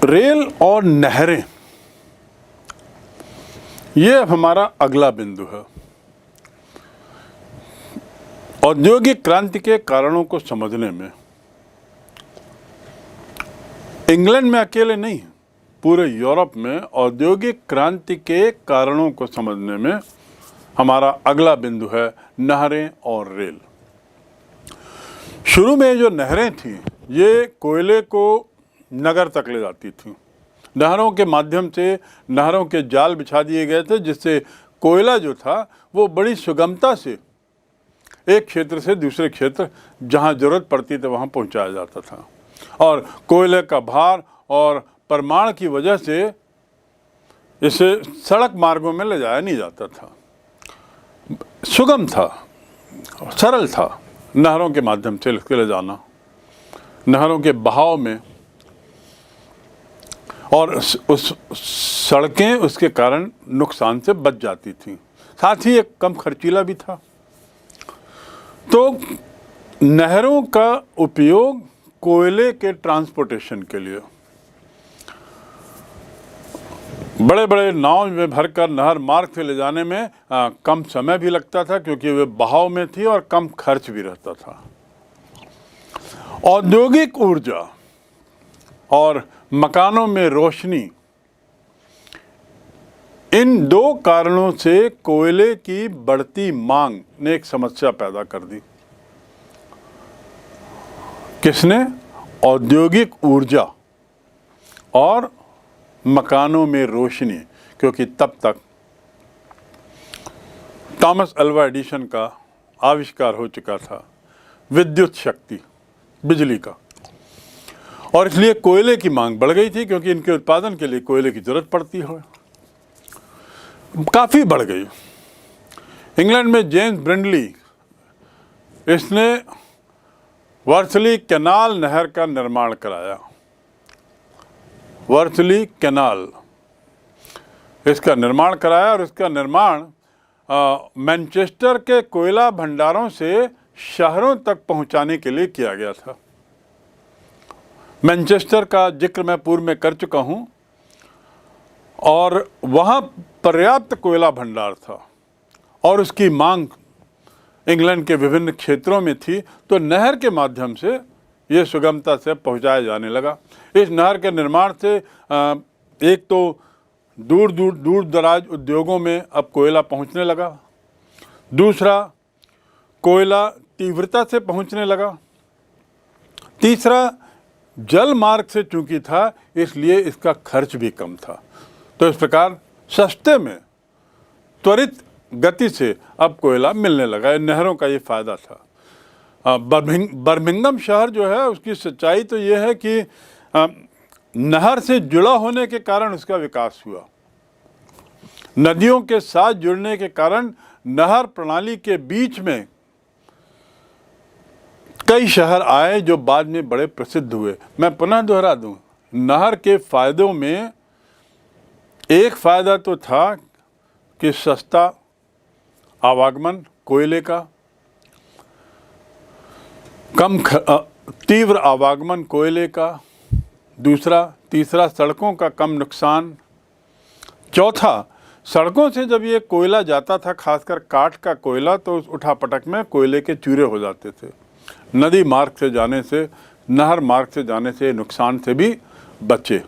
Rail और नहरें, ये अब हमारा अगला बिंदु है। औद्योगिक क्रांति के कारणों को समझने में इंग्लैंड में अकेले नहीं, पूरे यूरोप में औद्योगिक क्रांति के कारणों को समझने में हमारा अगला बिंदु है नहरें और रेल। शुरू में जो नहरें थीं, ये कोयले को नगर तक ले जाती थीं। नहरों के माध्यम से नहरों के जाल बिछा दिए गए थे, जिससे कोयला जो था वो बड़ी सुगमता से एक क्षेत्र से दूसरे क्षेत्र जहां जरूरत पड़ती थी वहां पहुंचाया जाता था। और कोयले का भार और परिमाण की वजह से इसे सड़क मार्गों में ले जाया नहीं जाता था। सुगम था, सरल था नहरों के माध्यम से ले जाना। नहरों के बहाव में और उस सड़कें उसके कारण नुकसान से बच जाती थीं, साथ ही एक कम खर्चीला भी था। तो नहरों का उपयोग कोयले के ट्रांसपोर्टेशन के लिए, बड़े बड़े नाव में भरकर नहर मार्ग से ले जाने में कम समय भी लगता था, क्योंकि वे बहाव में थी और कम खर्च भी रहता था। औद्योगिक ऊर्जा और मकानों में रोशनी, इन दो कारणों से कोयले की बढ़ती मांग ने एक समस्या पैदा कर दी। किसने? औद्योगिक ऊर्जा और मकानों में रोशनी, क्योंकि तब तक थॉमस अल्वा एडिसन का आविष्कार हो चुका था विद्युत शक्ति, बिजली का, और इसलिए कोयले की मांग बढ़ गई थी, क्योंकि इनके उत्पादन के लिए कोयले की जरूरत पड़ती है, काफ़ी बढ़ गई। इंग्लैंड में जेम्स ब्रिंडली, इसने वर्सली कैनाल नहर का निर्माण कराया। वर्सली कैनाल, इसका निर्माण कराया और इसका निर्माण मैनचेस्टर के कोयला भंडारों से शहरों तक पहुंचाने के लिए किया गया था। मैनचेस्टर का जिक्र मैं पूर्व में कर चुका हूं, और वहां पर्याप्त कोयला भंडार था और उसकी मांग इंग्लैंड के विभिन्न क्षेत्रों में थी। तो नहर के माध्यम से ये सुगमता से पहुंचाया जाने लगा। इस नहर के निर्माण से एक तो दूर दराज उद्योगों में अब कोयला पहुंचने लगा, दूसरा कोयला तीव्रता से पहुंचने लगा, तीसरा जल मार्ग से चूंकि था इसलिए इसका खर्च भी कम था। तो इस प्रकार सस्ते में त्वरित गति से अब कोयला मिलने लगा। नहरों का ये फायदा था। बर्मिंघम शहर जो है, उसकी सच्चाई तो ये है कि नहर से जुड़ा होने के कारण उसका विकास हुआ। नदियों के साथ जुड़ने के कारण नहर प्रणाली के बीच में कई शहर आए जो बाद में बड़े प्रसिद्ध हुए। मैं पुनः दोहरा दूं, नहर के फायदों में एक फायदा तो था कि सस्ता आवागमन कोयले का, तीव्र आवागमन कोयले का, तीसरा सड़कों का कम नुकसान, चौथा सड़कों से जब ये कोयला जाता था, खासकर काठ का कोयला, तो उस उठापटक में कोयले के चूरे हो जाते थे। नदी मार्ग से जाने से, नहर मार्ग से जाने से नुकसान से भी बचे।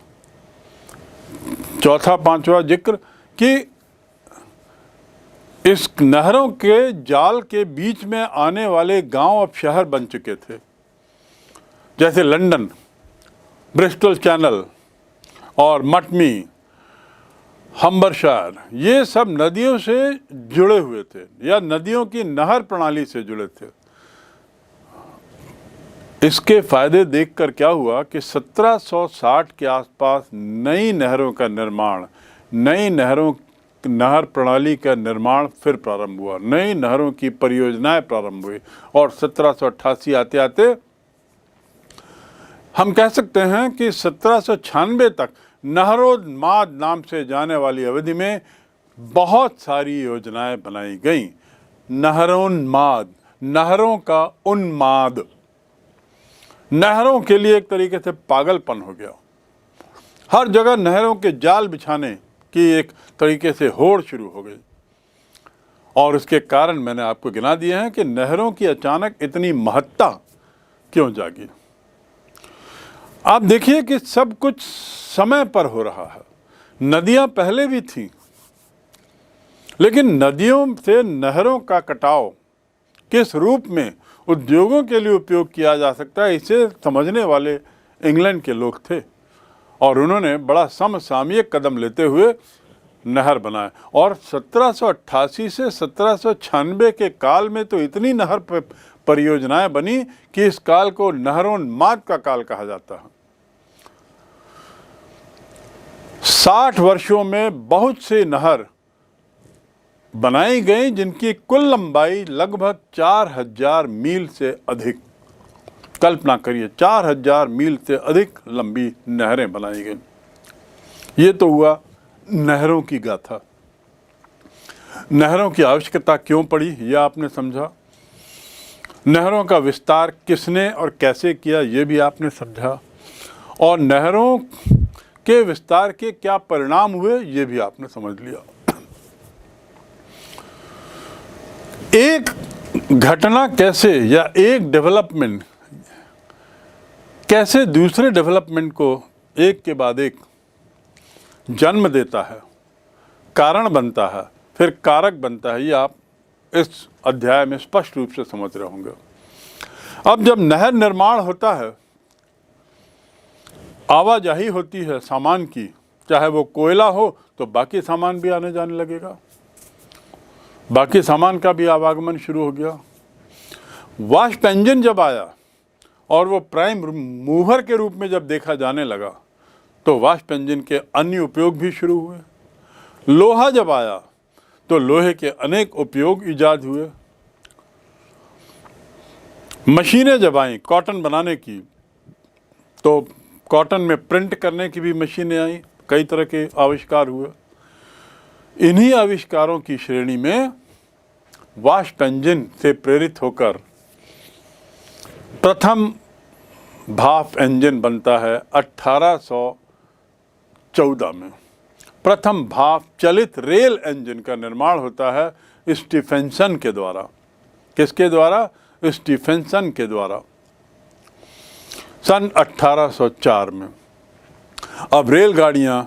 चौथा पांचवा जिक्र कि इस नहरों के जाल के बीच में आने वाले गांव अब शहर बन चुके थे, जैसे लंदन, ब्रिस्टल चैनल और मटमी, हम्बरशायर, ये सब नदियों से जुड़े हुए थे या नदियों की नहर प्रणाली से जुड़े थे। इसके फायदे देखकर क्या हुआ कि 1760 के आसपास नई नहरों का निर्माण, नहर प्रणाली का निर्माण फिर प्रारंभ हुआ, नई नहरों की परियोजनाएं प्रारंभ हुई, और 1788 आते आते हम कह सकते हैं कि 1796 तक नहरोन्माद नाम से जाने वाली अवधि में बहुत सारी योजनाएं बनाई गईं। नहरोन्माद, नहरों का उन्माद, नहरों के लिए एक तरीके से पागलपन हो गया। हर जगह नहरों के जाल बिछाने की एक तरीके से होड़ शुरू हो गई। और उसके कारण मैंने आपको गिना दिए हैं कि नहरों की अचानक इतनी महत्ता क्यों जागी। आप देखिए कि सब कुछ समय पर हो रहा है। नदियां पहले भी थीं, लेकिन नदियों से नहरों का कटाव किस रूप में उद्योगों के लिए उपयोग किया जा सकता है, इसे समझने वाले इंग्लैंड के लोग थे और उन्होंने बड़ा समसामयिक कदम लेते हुए नहर बनाए। और 1788 से 1796 के काल में तो इतनी नहर परियोजनाएं बनी कि इस काल को नहरोन्माद का काल कहा जाता है। 60 वर्षों में बहुत सी नहर बनाई गई जिनकी कुल लंबाई लगभग 4000 मील से अधिक। कल्पना करिए, 4000 मील से अधिक लंबी नहरें बनाई गई। ये तो हुआ नहरों की गाथा। नहरों की आवश्यकता क्यों पड़ी, यह आपने समझा। नहरों का विस्तार किसने और कैसे किया, यह भी आपने समझा। और नहरों के विस्तार के क्या परिणाम हुए, ये भी आपने समझ लिया। एक घटना कैसे या एक डेवलपमेंट कैसे दूसरे डेवलपमेंट को एक के बाद एक जन्म देता है, कारण बनता है, फिर कारक बनता है, ये आप इस अध्याय में स्पष्ट रूप से समझ रहे होंगे। अब जब नहर निर्माण होता है, आवाजाही होती है सामान की, चाहे वो कोयला हो तो बाकी सामान भी आने जाने लगेगा, बाकी सामान का भी आवागमन शुरू हो गया। वाष्प इंजन जब आया और वो प्राइम मूवर के रूप में जब देखा जाने लगा तो वाष्प इंजन के अन्य उपयोग भी शुरू हुए। लोहा जब आया तो लोहे के अनेक उपयोग ईजाद हुए। मशीनें जब आईं कॉटन बनाने की, तो कॉटन में प्रिंट करने की भी मशीनें आई, कई तरह के आविष्कार हुए। इन्हीं आविष्कारों की श्रेणी में वाष्प इंजन से प्रेरित होकर प्रथम भाप इंजन बनता है 1814 में। प्रथम भाप चलित रेल इंजन का निर्माण होता है स्टीफेंसन के द्वारा। किसके द्वारा? स्टीफेंसन के द्वारा, सन 1804 में। अब रेलगाड़ियां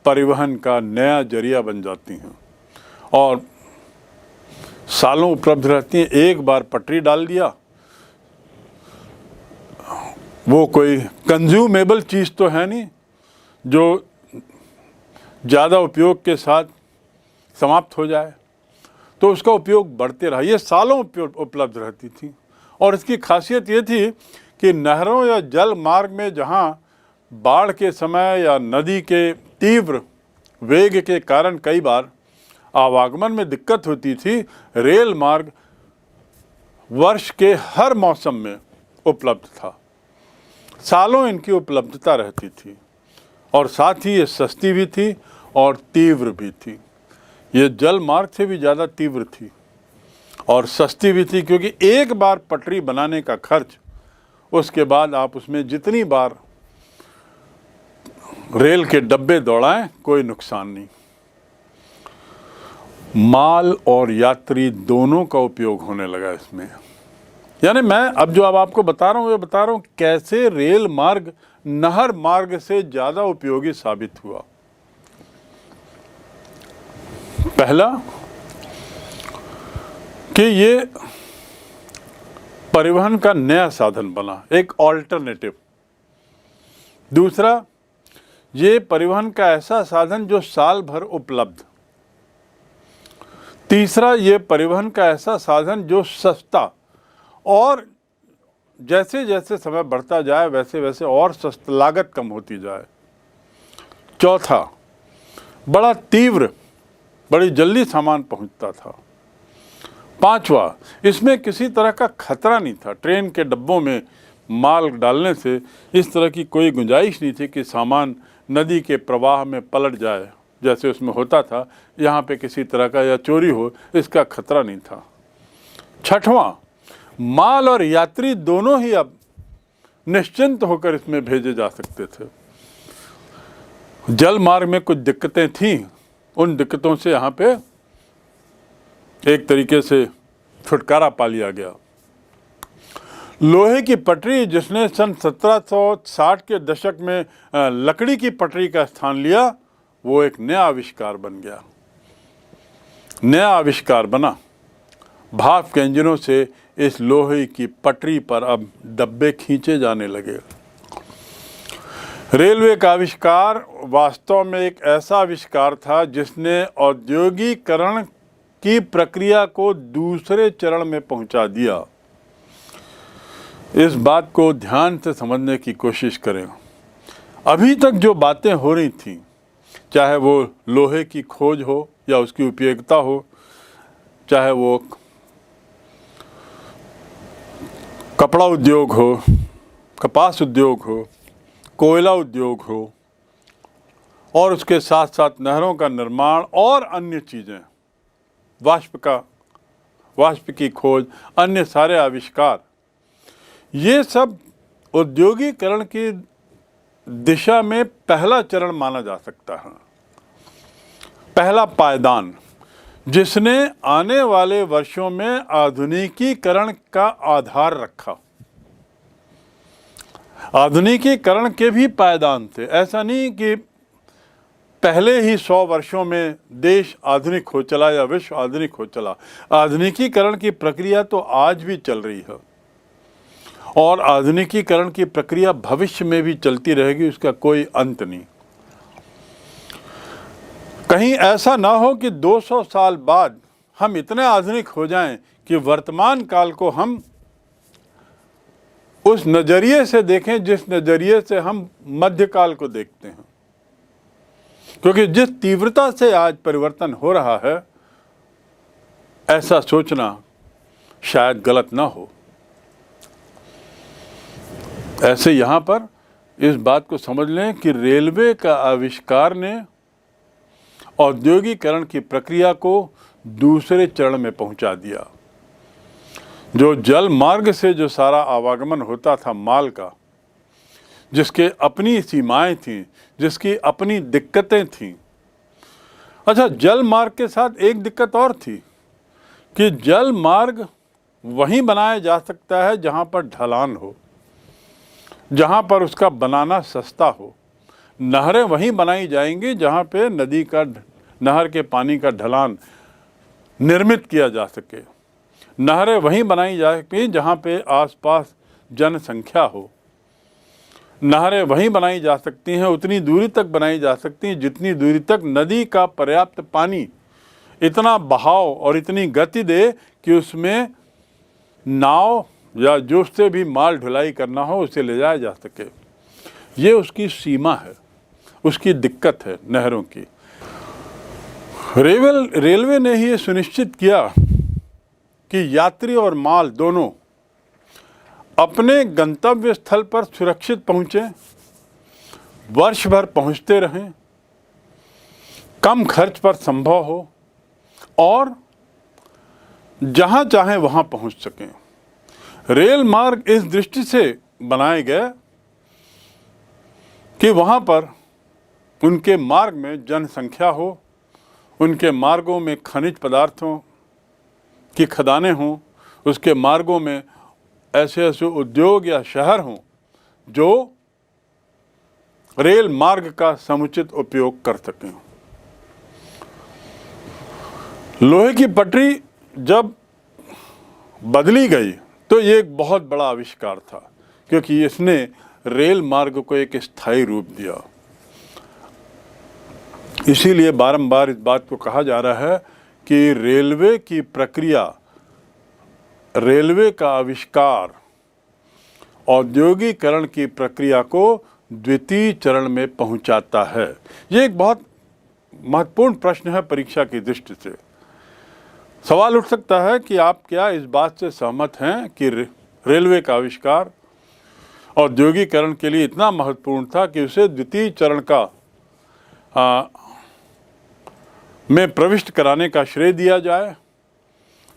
परिवहन का नया जरिया बन जाती हैं और सालों उपलब्ध रहती हैं। एक बार पटरी डाल दिया, वो कोई कंज्यूमेबल चीज़ तो है नहीं जो ज़्यादा उपयोग के साथ समाप्त हो जाए, तो उसका उपयोग बढ़ते रहा। ये सालों उपलब्ध रहती थी और इसकी खासियत ये थी कि नहरों या जल मार्ग में जहाँ बाढ़ के समय या नदी के तीव्र वेग के कारण कई बार आवागमन में दिक्कत होती थी, रेल मार्ग वर्ष के हर मौसम में उपलब्ध था। सालों इनकी उपलब्धता रहती थी और साथ ही ये सस्ती भी थी और तीव्र भी थी। ये जल मार्ग से भी ज़्यादा तीव्र थी और सस्ती भी थी, क्योंकि एक बार पटरी बनाने का खर्च, उसके बाद आप उसमें जितनी बार रेल के डब्बे दौड़ाएं कोई नुकसान नहीं। माल और यात्री दोनों का उपयोग होने लगा इसमें। यानी मैं अब जो आपको बता रहा हूँ, ये बता रहा हूँ कैसे रेल मार्ग नहर मार्ग से ज़्यादा उपयोगी साबित हुआ। पहला कि ये परिवहन का नया साधन बना, एक ऑल्टरनेटिव। दूसरा, ये परिवहन का ऐसा साधन जो साल भर उपलब्ध। तीसरा, ये परिवहन का ऐसा साधन जो सस्ता और जैसे जैसे समय बढ़ता जाए वैसे वैसे और सस्ता, लागत कम होती जाए। चौथा, बड़ा तीव्र, बड़ी जल्दी सामान पहुंचता था। पांचवा, इसमें किसी तरह का खतरा नहीं था। ट्रेन के डब्बों में माल डालने से इस तरह की कोई गुंजाइश नहीं थी कि सामान नदी के प्रवाह में पलट जाए, जैसे उसमें होता था। यहाँ पे किसी तरह का या चोरी हो, इसका खतरा नहीं था। छठवां, माल और यात्री दोनों ही अब निश्चिंत होकर इसमें भेजे जा सकते थे। जल मार्ग में कुछ दिक्कतें थीं, उन दिक्कतों से यहाँ पे एक तरीके से छुटकारा पा लिया गया। लोहे की पटरी, जिसने सन 1760 के दशक में लकड़ी की पटरी का स्थान लिया, वो एक नया आविष्कार बन गया, नया आविष्कार बना। भाप के इंजनों से इस लोहे की पटरी पर अब डब्बे खींचे जाने लगे। रेलवे का आविष्कार वास्तव में एक ऐसा आविष्कार था जिसने औद्योगिकरण की प्रक्रिया को दूसरे चरण में पहुंचा दिया। इस बात को ध्यान से समझने की कोशिश करें। अभी तक जो बातें हो रही थीं, चाहे वो लोहे की खोज हो या उसकी उपयोगिता हो, चाहे वो कपड़ा उद्योग हो, कपास उद्योग हो, कोयला उद्योग हो, और उसके साथ साथ नहरों का निर्माण और अन्य चीज़ें, वाष्प की खोज, अन्य सारे आविष्कार, ये सब औद्योगिकरण की दिशा में पहला चरण माना जा सकता है, पहला पायदान, जिसने आने वाले वर्षों में आधुनिकीकरण का आधार रखा। आधुनिकीकरण के भी पायदान थे। ऐसा नहीं कि पहले ही 100 वर्षों में देश आधुनिक हो चला या विश्व आधुनिक हो चला। आधुनिकीकरण की प्रक्रिया तो आज भी चल रही है और आधुनिकीकरण की प्रक्रिया भविष्य में भी चलती रहेगी, उसका कोई अंत नहीं। कहीं ऐसा ना हो कि 200 साल बाद हम इतने आधुनिक हो जाएं कि वर्तमान काल को हम उस नज़रिए से देखें जिस नज़रिए से हम मध्यकाल को देखते हैं। क्योंकि जिस तीव्रता से आज परिवर्तन हो रहा है, ऐसा सोचना शायद गलत ना हो। ऐसे यहाँ पर इस बात को समझ लें कि रेलवे का आविष्कार ने औद्योगिकरण की प्रक्रिया को दूसरे चरण में पहुंचा दिया। जो जल मार्ग से जो सारा आवागमन होता था माल का, जिसके अपनी सीमाएं थीं, जिसकी अपनी दिक्कतें थीं। अच्छा, जल मार्ग के साथ एक दिक्कत और थी कि जल मार्ग वहीं बनाया जा सकता है जहां पर ढलान हो, जहां पर उसका बनाना सस्ता हो। नहरें वहीं बनाई जाएंगी जहां पे नहर के पानी का ढलान निर्मित किया जा सके। नहरें वहीं बनाई जाएंगी जहां पे आसपास जनसंख्या हो। नहरें वहीं बनाई जा सकती हैं, उतनी दूरी तक बनाई जा सकती हैं जितनी दूरी तक नदी का पर्याप्त पानी इतना बहाव और इतनी गति दे कि उसमें नाव या जो उससे भी माल ढुलाई करना हो उसे ले जाया जा सके। ये उसकी सीमा है, उसकी दिक्कत है नहरों की। रेलवे ने ही ये सुनिश्चित किया कि यात्री और माल दोनों अपने गंतव्य स्थल पर सुरक्षित पहुँचें, वर्ष भर पहुँचते रहें, कम खर्च पर संभव हो और जहाँ चाहें वहाँ पहुँच सकें। रेल मार्ग इस दृष्टि से बनाए गए कि वहाँ पर उनके मार्ग में जनसंख्या हो, उनके मार्गों में खनिज पदार्थों की खदानें हों, उसके मार्गों में ऐसे ऐसे उद्योग या शहर हों जो रेल मार्ग का समुचित उपयोग कर सकें। लोहे की पटरी जब बदली गई तो ये एक बहुत बड़ा आविष्कार था, क्योंकि इसने रेल मार्ग को एक स्थायी रूप दिया। इसीलिए बारंबार इस बात को कहा जा रहा है कि रेलवे की प्रक्रिया, रेलवे का आविष्कार औद्योगिकरण की प्रक्रिया को द्वितीय चरण में पहुंचाता है। ये एक बहुत महत्वपूर्ण प्रश्न है परीक्षा की दृष्टि से। सवाल उठ सकता है कि आप क्या इस बात से सहमत हैं कि रेलवे का आविष्कार औद्योगिकरण के लिए इतना महत्वपूर्ण था कि उसे द्वितीय चरण में प्रविष्ट कराने का श्रेय दिया जाए?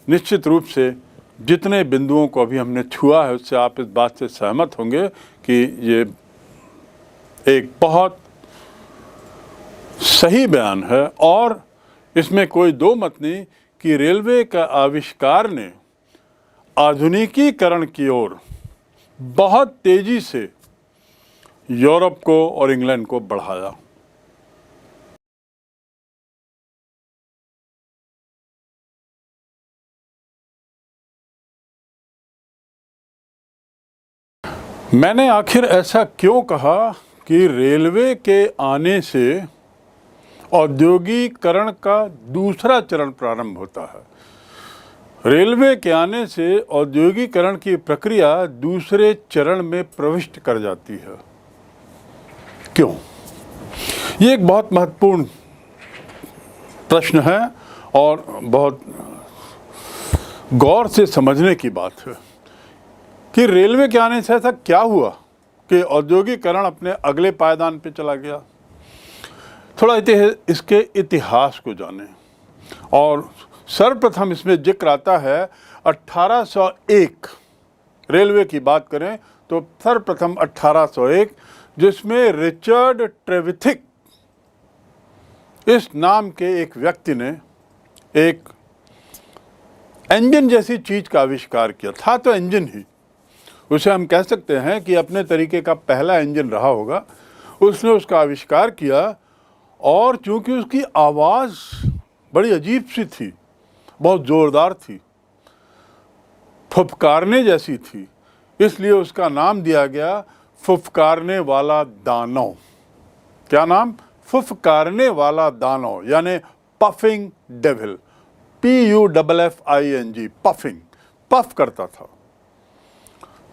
निश्चित रूप से जितने बिंदुओं को अभी हमने छुआ है उससे आप इस बात से सहमत होंगे कि ये एक बहुत सही बयान है और इसमें कोई दो मत नहीं कि रेलवे का आविष्कार ने आधुनिकीकरण की ओर बहुत तेजी से यूरोप को और इंग्लैंड को बढ़ाया। मैंने आखिर ऐसा क्यों कहा कि रेलवे के आने से औद्योगिकरण का दूसरा चरण प्रारंभ होता है। रेलवे के आने से औद्योगिकरण की प्रक्रिया दूसरे चरण में प्रविष्ट कर जाती है। क्यों? ये एक बहुत महत्वपूर्ण प्रश्न है और बहुत गौर से समझने की बात है कि रेलवे के आने से ऐसा क्या हुआ कि औद्योगिकरण अपने अगले पायदान पे चला गया। थोड़ा इसके इतिहास को जानें और सर्वप्रथम इसमें जिक्र आता है 1801। रेलवे की बात करें तो सर्वप्रथम 1801, जिसमें रिचर्ड ट्रेविथिक इस नाम के एक व्यक्ति ने एक इंजन जैसी चीज का आविष्कार किया था। तो इंजन ही उसे हम कह सकते हैं कि अपने तरीके का पहला इंजन रहा होगा। उसने उसका आविष्कार किया और चूंकि उसकी आवाज़ बड़ी अजीब सी थी, बहुत ज़ोरदार थी, फुफकारने जैसी थी, इसलिए उसका नाम दिया गया फुफकारने वाला दानव। क्या नाम? फुफकारने वाला दानव, यानी puffing devil. PUFFING, puffing, puff करता था।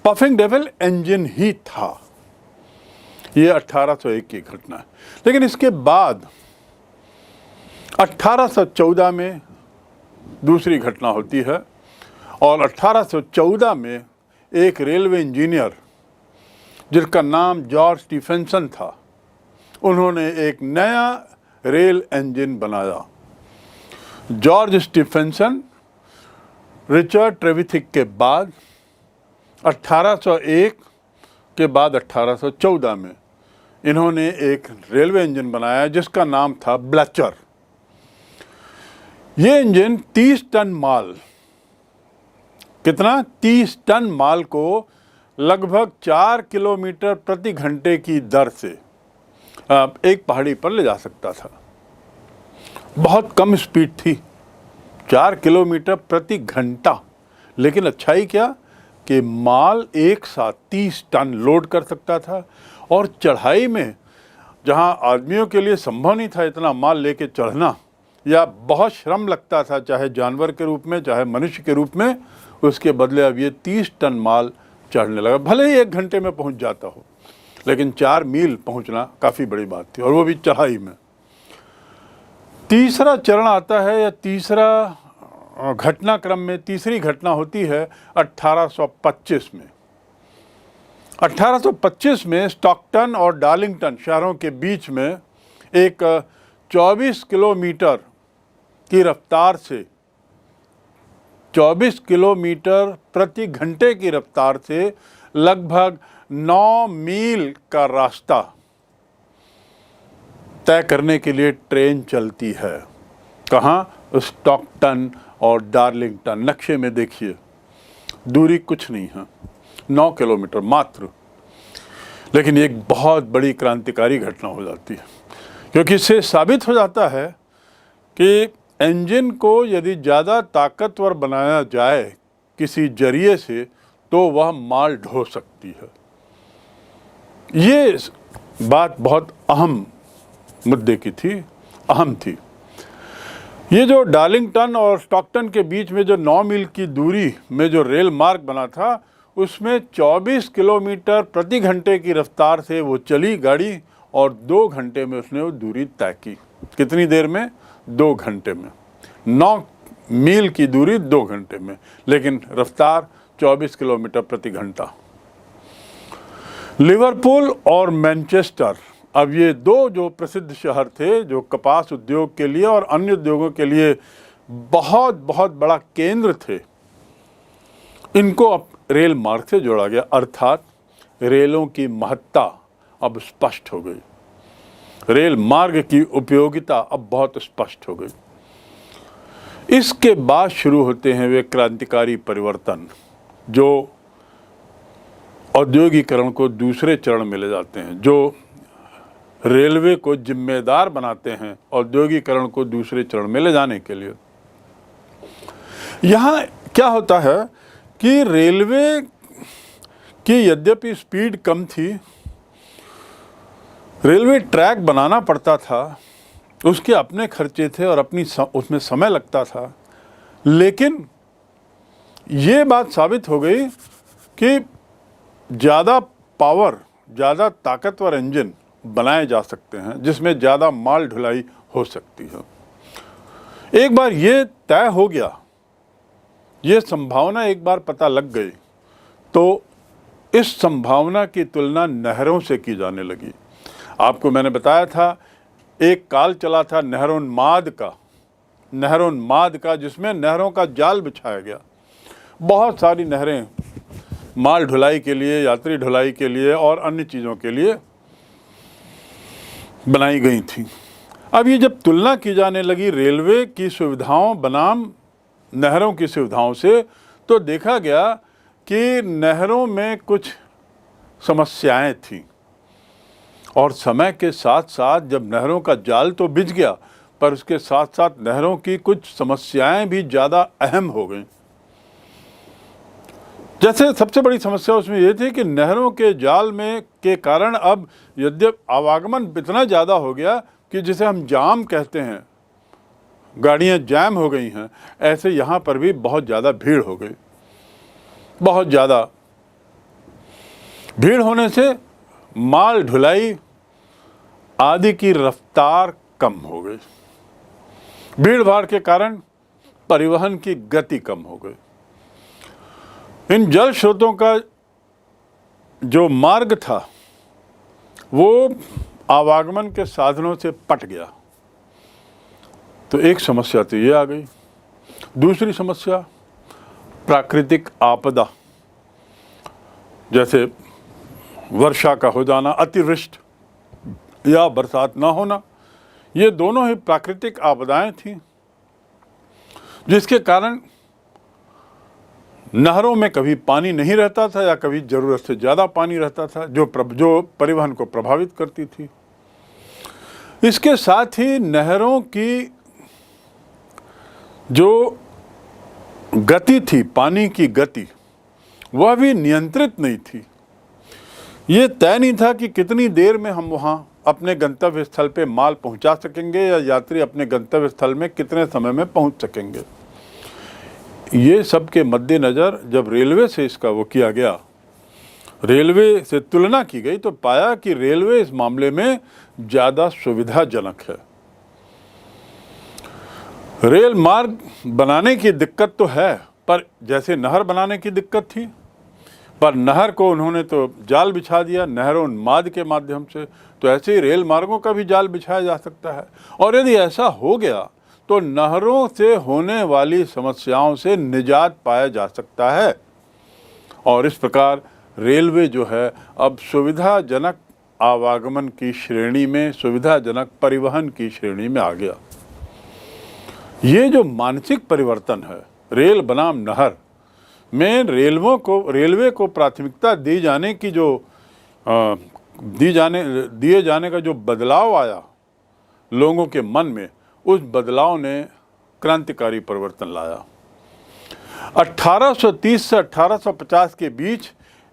पफिंग डेविल इंजन ही था। ये 1801 की घटना है। लेकिन इसके बाद 1814 में दूसरी घटना होती है और 1814 में एक रेलवे इंजीनियर जिसका नाम जॉर्ज स्टीफेंसन था, उन्होंने एक नया रेल इंजन बनाया। जॉर्ज स्टीफेंसन रिचर्ड ट्रेविथिक के बाद 1801 के बाद 1814 में इन्होंने एक रेलवे इंजन बनाया जिसका नाम था ब्लचर। ये इंजन 30 टन माल, कितना? 30 टन माल को लगभग 4 किलोमीटर प्रति घंटे की दर से एक पहाड़ी पर ले जा सकता था। बहुत कम स्पीड थी, 4 किलोमीटर प्रति घंटा। लेकिन अच्छाई क्या कि माल एक साथ 30 टन लोड कर सकता था और चढ़ाई में, जहां आदमियों के लिए संभव नहीं था इतना माल लेके चढ़ना, या बहुत श्रम लगता था चाहे जानवर के रूप में चाहे मनुष्य के रूप में, उसके बदले अब ये 30 टन माल चढ़ने लगा। भले ही 1 घंटे में पहुंच जाता हो, लेकिन 4 मील पहुंचना काफ़ी बड़ी बात थी, और वो भी चढ़ाई में। तीसरा चरण आता है, या तीसरा घटनाक्रम में तीसरी घटना होती है 1825 में। 1825 में स्टॉकटन और डार्लिंगटन शहरों के बीच में एक 24 किलोमीटर की रफ्तार से, 24 किलोमीटर प्रति घंटे की रफ्तार से लगभग 9 मील का रास्ता तय करने के लिए ट्रेन चलती है। कहाँ? स्टॉकटन और डार्लिंगटन। नक्शे में देखिए, दूरी कुछ नहीं है, 9 किलोमीटर मात्र। लेकिन एक बहुत बड़ी क्रांतिकारी घटना हो जाती है, क्योंकि इससे साबित हो जाता है कि इंजन को यदि ज़्यादा ताकतवर बनाया जाए किसी जरिए से, तो वह माल ढो सकती है। ये बात बहुत अहम मुद्दे की थी, अहम थी। ये जो डार्लिंगटन और स्टॉकटन के बीच में जो 9 मील की दूरी में जो रेल मार्ग बना था, उसमें 24 किलोमीटर प्रति घंटे की रफ्तार से वो चली गाड़ी, और 2 घंटे में उसने वो दूरी तय की। कितनी देर में? 2 घंटे में। 9 मील की दूरी 2 घंटे में, लेकिन रफ्तार 24 किलोमीटर प्रति घंटा। लिवरपूल और मैनचेस्टर, अब ये 2 जो प्रसिद्ध शहर थे, जो कपास उद्योग के लिए और अन्य उद्योगों के लिए बहुत बहुत बड़ा केंद्र थे, इनको अब रेल मार्ग से जोड़ा गया। अर्थात रेलों की महत्ता अब स्पष्ट हो गई। रेल मार्ग की उपयोगिता अब बहुत स्पष्ट हो गई। इसके बाद शुरू होते हैं वे क्रांतिकारी परिवर्तन जो औद्योगिकरण को दूसरे चरण में ले जाते हैं, जो रेलवे को जिम्मेदार बनाते हैं औद्योगिकरण को दूसरे चरण में ले जाने के लिए। यहाँ क्या होता है कि रेलवे की यद्यपि स्पीड कम थी, रेलवे ट्रैक बनाना पड़ता था, उसके अपने खर्चे थे और उसमें समय लगता था, लेकिन ये बात साबित हो गई कि ज़्यादा पावर, ज़्यादा ताकतवर इंजन बनाए जा सकते हैं जिसमें ज़्यादा माल ढुलाई हो सकती है। एक बार ये तय हो गया, ये संभावना एक बार पता लग गई, तो इस संभावना की तुलना नहरों से की जाने लगी। आपको मैंने बताया था एक काल चला था नहरोन्माद का, जिसमें नहरों का जाल बिछाया गया। बहुत सारी नहरें माल ढुलाई के लिए, यात्री ढुलाई के लिए और अन्य चीज़ों के लिए बनाई गई थी। अब ये जब तुलना की जाने लगी रेलवे की सुविधाओं बनाम नहरों की सुविधाओं से, तो देखा गया कि नहरों में कुछ समस्याएं थीं और समय के साथ साथ जब नहरों का जाल तो बिछ गया, पर उसके साथ साथ नहरों की कुछ समस्याएं भी ज़्यादा अहम हो गईं। जैसे सबसे बड़ी समस्या उसमें यह थी कि नहरों के जाल में के कारण अब यद्यपि आवागमन इतना ज़्यादा हो गया कि जिसे हम जाम कहते हैं, गाड़ियां जैम हो गई हैं, ऐसे यहाँ पर भी बहुत ज़्यादा भीड़ हो गई। बहुत ज़्यादा भीड़ होने से माल ढुलाई आदि की रफ्तार कम हो गई। भीड़ भाड़ के कारण परिवहन की गति कम हो गई। इन जल स्रोतों का जो मार्ग था वो आवागमन के साधनों से पट गया। तो एक समस्या तो ये आ गई। दूसरी समस्या प्राकृतिक आपदा, जैसे वर्षा का हो जाना, अतिवृष्टि या बरसात ना होना, ये दोनों ही प्राकृतिक आपदाएं थीं, जिसके कारण नहरों में कभी पानी नहीं रहता था या कभी ज़रूरत से ज़्यादा पानी रहता था, जो परिवहन को प्रभावित करती थी। इसके साथ ही नहरों की जो गति थी, पानी की गति, वह भी नियंत्रित नहीं थी। ये तय नहीं था कि कितनी देर में हम वहाँ अपने गंतव्य स्थल पे माल पहुँचा सकेंगे या यात्री अपने गंतव्य स्थल में कितने समय में पहुँच सकेंगे। ये सब के मद्देनज़र जब रेलवे से इसका वो किया गया, रेलवे से तुलना की गई, तो पाया कि रेलवे इस मामले में ज़्यादा सुविधाजनक है। रेल मार्ग बनाने की दिक्कत तो है, पर जैसे नहर बनाने की दिक्कत थी, पर नहर को उन्होंने तो जाल बिछा दिया नहरोन्माद के माध्यम से, तो ऐसे ही रेल मार्गों का भी जाल बिछाया जा सकता है। और यदि ऐसा हो गया तो नहरों से होने वाली समस्याओं से निजात पाया जा सकता है। और इस प्रकार रेलवे जो है अब सुविधाजनक आवागमन की श्रेणी में, सुविधाजनक परिवहन की श्रेणी में आ गया। ये जो मानसिक परिवर्तन है रेल बनाम नहर में, रेलवे को प्राथमिकता दिए जाने का जो बदलाव आया लोगों के मन में, उस बदलाव ने क्रांतिकारी परिवर्तन लाया। 1830 से 1850 के बीच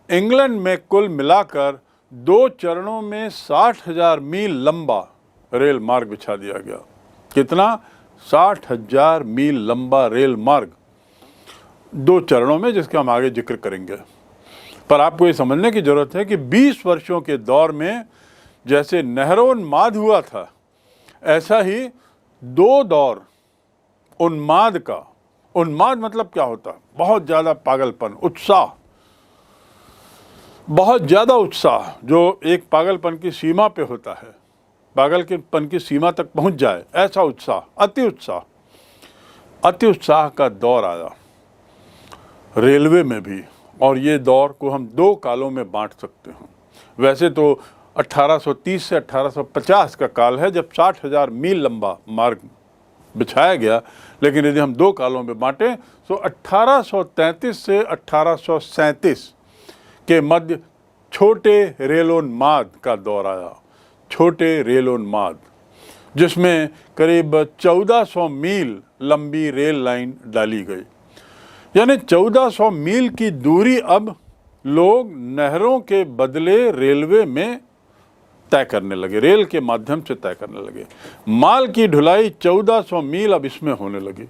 इंग्लैंड में कुल मिलाकर 2 चरणों में 60,000 मील लंबा रेल मार्ग बिछा दिया गया। कितना? 60,000 मील लंबा रेल मार्ग 2 चरणों में, जिसका हम आगे जिक्र करेंगे। पर आपको ये समझने की जरूरत है कि 20 वर्षों के दौर में जैसे नहरोन्माद हुआ था, ऐसा ही 2 दौर उन्माद का। उन्माद मतलब क्या होता है? बहुत ज़्यादा पागलपन, उत्साह, बहुत ज़्यादा उत्साह, जो एक पागलपन की सीमा पे होता है, पागलपन की सीमा तक पहुंच जाए, ऐसा उत्साह, अति उत्साह का दौर आया रेलवे में भी। और ये दौर को हम 2 कालों में बांट सकते हैं। वैसे तो 1830 से 1850 का काल है, जब 60,000 मील लंबा मार्ग बिछाया गया। लेकिन यदि हम दो कालों में बांटें तो 1833 से 1837 के मध्य छोटे रेलोन्माद का दौर आया। छोटे रेलोन्माद, जिसमें करीब 1400 मील लंबी रेल लाइन डाली गई। यानी 1400 मील की दूरी अब लोग नहरों के बदले रेलवे में तय करने लगे, रेल के माध्यम से तय करने लगे। माल की ढुलाई 1400 मील अब इसमें होने लगी।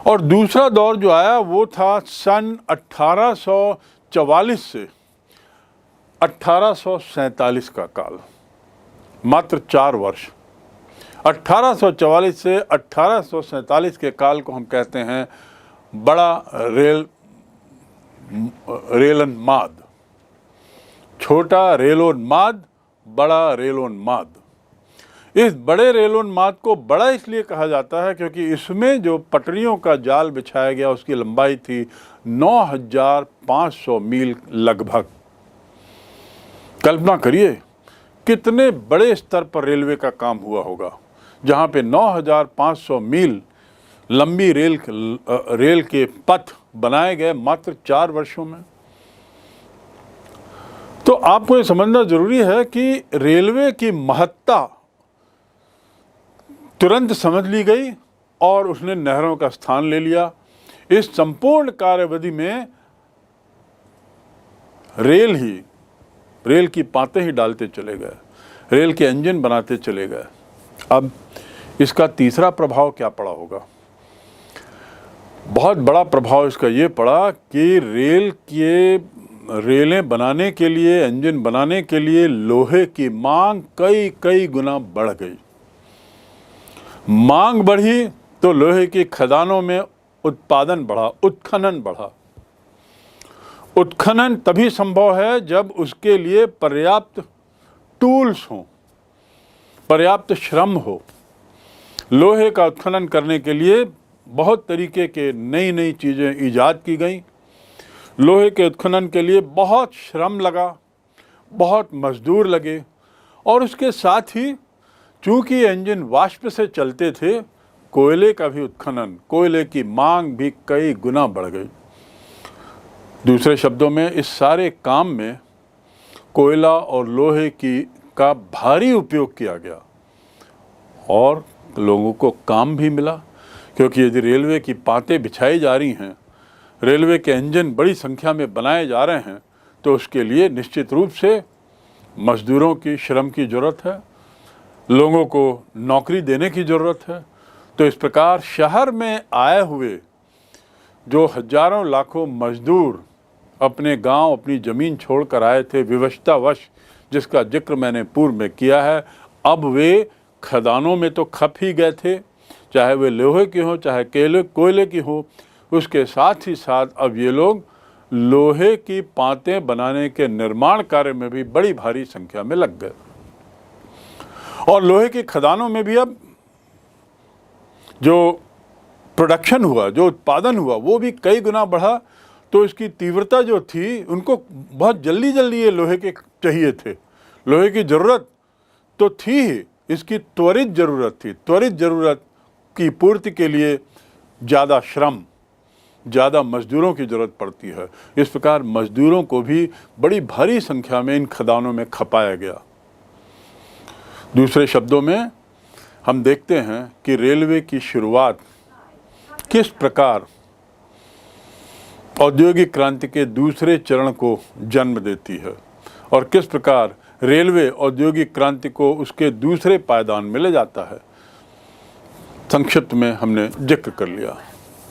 और दूसरा दौर जो आया वो था सन 1844 से 1847 का काल, मात्र 4 वर्ष। 1844 से 1847 के काल को हम कहते हैं बड़ा रेलोन्माद। छोटा रेलोन्माद, बड़ा रेलोन्माद। इस बड़े रेलोन्माद को बड़ा इसलिए कहा जाता है क्योंकि इसमें जो पटरियों का जाल बिछाया गया उसकी लंबाई थी 9,500 मील लगभग। कल्पना करिए कितने बड़े स्तर पर रेलवे का काम हुआ होगा, जहां पे 9,500 मील लंबी रेल के पथ बनाए गए मात्र 4 वर्षों में। तो आपको ये समझना जरूरी है कि रेलवे की महत्ता तुरंत समझ ली गई और उसने नहरों का स्थान ले लिया। इस संपूर्ण कार्यावधि में रेल की पातें ही डालते चले गए, रेल के इंजन बनाते चले गए। अब इसका तीसरा प्रभाव क्या पड़ा होगा? बहुत बड़ा प्रभाव इसका ये पड़ा कि रेलें बनाने के लिए, इंजन बनाने के लिए लोहे की मांग कई गुना बढ़ गई। मांग बढ़ी तो लोहे की खदानों में उत्पादन बढ़ा, उत्खनन बढ़ा। उत्खनन तभी संभव है जब उसके लिए पर्याप्त टूल्स हों, पर्याप्त श्रम हो। लोहे का उत्खनन करने के लिए बहुत तरीके के नई चीज़ें ईजाद की गई। लोहे के उत्खनन के लिए बहुत श्रम लगा, बहुत मजदूर लगे, और उसके साथ ही चूंकि इंजन वाष्प से चलते थे, कोयले का भी उत्खनन, कोयले की मांग भी कई गुना बढ़ गई। दूसरे शब्दों में इस सारे काम में कोयला और लोहे का भारी उपयोग किया गया और लोगों को काम भी मिला। क्योंकि यदि रेलवे की पातें बिछाई जा रही हैं, रेलवे के इंजन बड़ी संख्या में बनाए जा रहे हैं, तो उसके लिए निश्चित रूप से मजदूरों की श्रम की ज़रूरत है, लोगों को नौकरी देने की ज़रूरत है। तो इस प्रकार शहर में आए हुए जो हजारों लाखों मजदूर अपने गांव, अपनी ज़मीन छोड़कर आए थे विवशतावश, जिसका जिक्र मैंने पूर्व में किया है, अब वे खदानों में तो खप ही गए थे, चाहे वे लोहे की हो, चाहे कोयले की हो। उसके साथ ही साथ अब ये लोग लोहे की पातें बनाने के निर्माण कार्य में भी बड़ी भारी संख्या में लग गए। और लोहे की खदानों में भी अब जो प्रोडक्शन हुआ, जो उत्पादन हुआ, वो भी कई गुना बढ़ा। तो इसकी तीव्रता जो थी, उनको बहुत जल्दी ये लोहे के चाहिए थे। लोहे की ज़रूरत तो थी ही, इसकी त्वरित ज़रूरत थी। त्वरित ज़रूरत की पूर्ति के लिए ज़्यादा श्रम, ज़्यादा मजदूरों की ज़रूरत पड़ती है। इस प्रकार मजदूरों को भी बड़ी भारी संख्या में इन खदानों में खपाया गया। दूसरे शब्दों में हम देखते हैं कि रेलवे की शुरुआत किस प्रकार औद्योगिक क्रांति के दूसरे चरण को जन्म देती है और किस प्रकार रेलवे औद्योगिक क्रांति को उसके दूसरे पायदान में ले जाता है। संक्षिप्त में हमने जिक्र कर लिया।